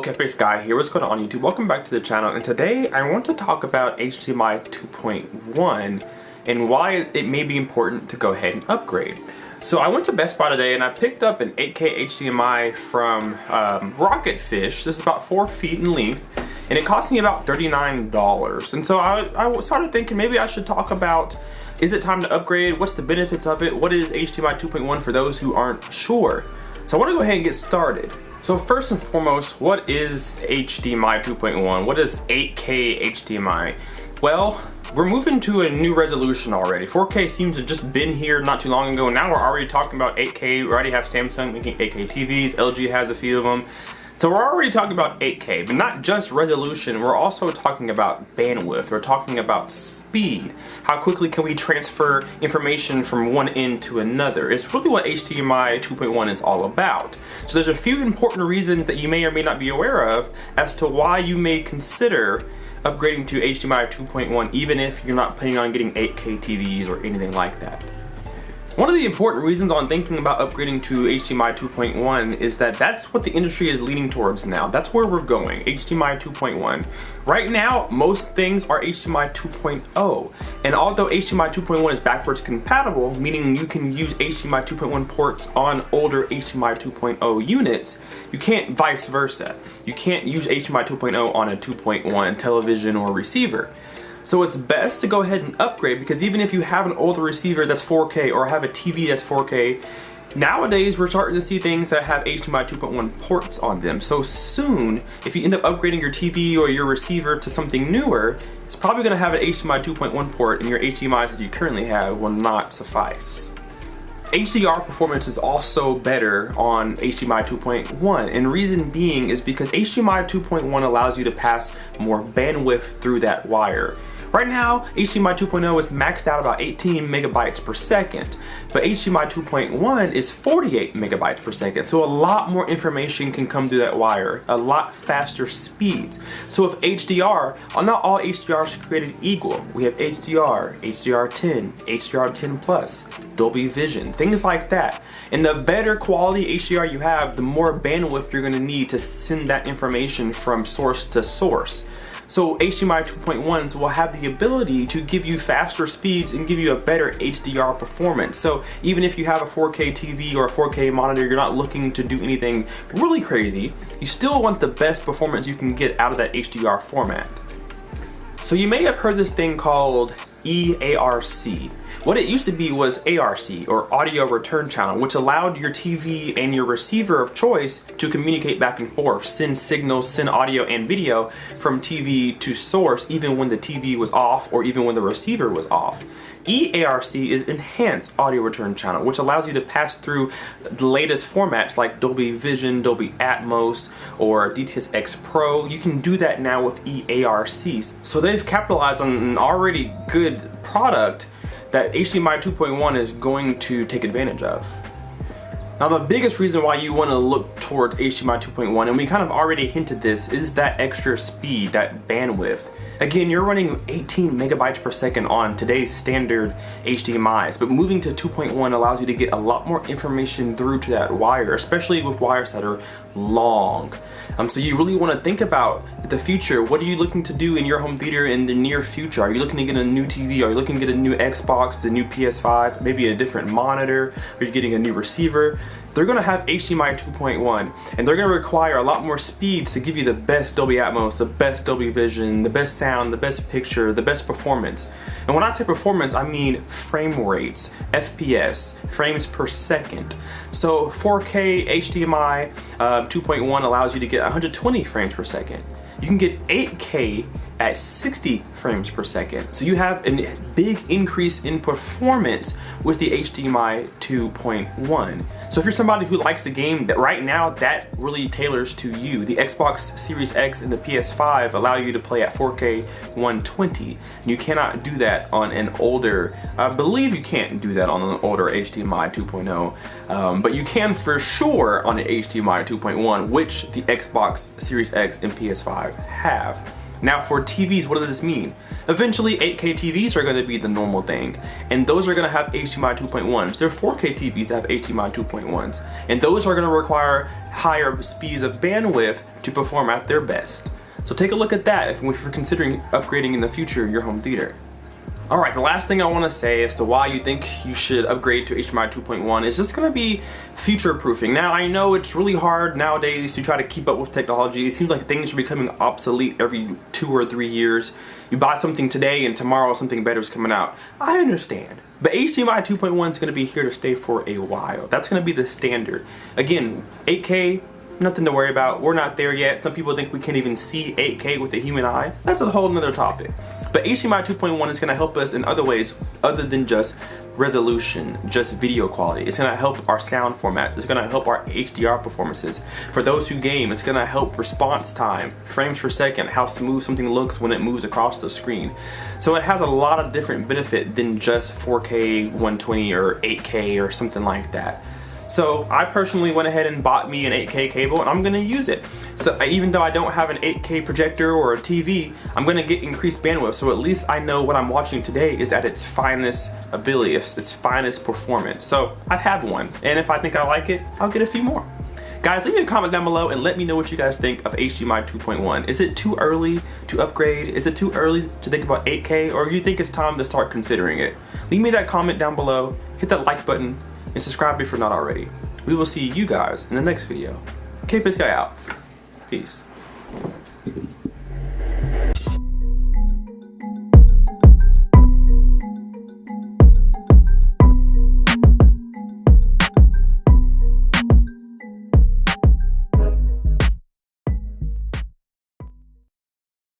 Kpaceguy here. What's going on YouTube? Welcome back to the channel, and today I want to talk about HDMI 2.1 and why it may be important to go ahead and upgrade. So I went to Best Buy today and I picked up an 8K HDMI from Rocketfish. This is about 4 feet in length and it cost me about $39. And so I started thinking maybe I should talk about, is it time to upgrade? What's the benefits of it? What is HDMI 2.1 for those who aren't sure? So I want to go ahead and get started. So first and foremost, what is HDMI 2.1? What is 8K HDMI? Well, we're moving to a new resolution already. 4K seems to have just been here not too long ago. Now we're already talking about 8K. We already have Samsung making 8K TVs. LG has a few of them. So we're already talking about 8K, but not just resolution. We're also talking about bandwidth. We're talking about speed. How quickly can we transfer information from one end to another? It's really what HDMI 2.1 is all about. So there's a few important reasons that you may or may not be aware of as to why you may consider upgrading to HDMI 2.1 even if you're not planning on getting 8K TVs or anything like that. One of the important reasons on thinking about upgrading to HDMI 2.1 is that that's what the industry is leaning towards now. That's where we're going, HDMI 2.1. Right now, most things are HDMI 2.0. And although HDMI 2.1 is backwards compatible, meaning you can use HDMI 2.1 ports on older HDMI 2.0 units, you can't vice versa. You can't use HDMI 2.0 on a 2.1 television or receiver. So it's best to go ahead and upgrade, because even if you have an older receiver that's 4K or have a TV that's 4K, nowadays we're starting to see things that have HDMI 2.1 ports on them. So soon, if you end up upgrading your TV or your receiver to something newer, it's probably going to have an HDMI 2.1 port, and your HDMIs that you currently have will not suffice. HDR performance is also better on HDMI 2.1, and reason being is because HDMI 2.1 allows you to pass more bandwidth through that wire. Right now, HDMI 2.0 is maxed out about 18 megabytes per second, but HDMI 2.1 is 48 megabytes per second, so a lot more information can come through that wire, a lot faster speeds. So if HDR, not all HDR is created equal. We have HDR, HDR10, HDR10 Plus, Dolby Vision, things like that. And the better quality HDR you have, the more bandwidth you're going to need to send that information from source to source. So HDMI 2.1s will have the ability to give you faster speeds and give you a better HDR performance. So even if you have a 4K TV or a 4K monitor, you're not looking to do anything really crazy, you still want the best performance you can get out of that HDR format. So you may have heard this thing called EARC. What it used to be was ARC, or Audio Return Channel, which allowed your TV and your receiver of choice to communicate back and forth, send signals, send audio and video from TV to source even when the TV was off or even when the receiver was off. EARC is Enhanced Audio Return Channel, which allows you to pass through the latest formats like Dolby Vision, Dolby Atmos, or DTS:X Pro. You can do that now with EARC. So they've capitalized on an already good product that HDMI 2.1 is going to take advantage of. Now the biggest reason why you want to look towards HDMI 2.1, and we kind of already hinted this, is that extra speed, that bandwidth. Again, you're running 18 megabytes per second on today's standard HDMIs, but moving to 2.1 allows you to get a lot more information through to that wire, especially with wires that are long. So you really want to think about the future. What are you looking to do in your home theater in the near future? Are you looking to get a new TV? Are you looking to get a new Xbox, the new PS5, maybe a different monitor? Are you getting a new receiver? They're going to have HDMI 2.1, and they're going to require a lot more speeds to give you the best Dolby Atmos, the best Dolby Vision, the best sound, the best picture, the best performance. And when I say performance, I mean frame rates, FPS, frames per second. So 4K HDMI 2.1 allows you to get 120 frames per second. You can get 8K at 60 frames per second. So you have a big increase in performance with the HDMI 2.1. So if you're somebody who likes the game, that right now that really tailors to you. The Xbox Series X and the PS5 allow you to play at 4K 120, and you cannot do that on an older, I believe you can't do that on an older HDMI 2.0, but you can for sure on the HDMI 2.1, which the Xbox Series X and PS5 have. Now for TVs, what does this mean? Eventually 8K TVs are going to be the normal thing, and those are going to have HDMI 2.1s. There are 4K TVs that have HDMI 2.1s, and those are going to require higher speeds of bandwidth to perform at their best. So take a look at that if you're considering upgrading in the future your home theater. Alright, the last thing I want to say as to why you think you should upgrade to HDMI 2.1 is just going to be future proofing. Now I know it's really hard nowadays to try to keep up with technology. It seems like things are becoming obsolete every 2 or 3 years. You buy something today and tomorrow something better is coming out. I understand. But HDMI 2.1 is going to be here to stay for a while. That's going to be the standard. Again, 8K, nothing to worry about. We're not there yet. Some people think we can't even see 8K with the human eye. That's a whole nother topic. But HDMI 2.1 is going to help us in other ways other than just resolution, just video quality. It's going to help our sound format. It's going to help our HDR performances. For those who game, it's going to help response time, frames per second, how smooth something looks when it moves across the screen. So it has a lot of different benefit than just 4K 120 or 8K or something like that. So I personally went ahead and bought me an 8K cable, and I'm going to use it. So even though I don't have an 8K projector or a TV, I'm going to get increased bandwidth, so at least I know what I'm watching today is at its finest ability, its finest performance. So I have one, and if I think I like it, I'll get a few more. Guys, leave me a comment down below and let me know what you guys think of HDMI 2.1. Is it too early to upgrade? Is it too early to think about 8K, or do you think it's time to start considering it? Leave me that comment down below, hit that like button, and subscribe if you're not already. We will see you guys in the next video. Kpaceguy out. Peace.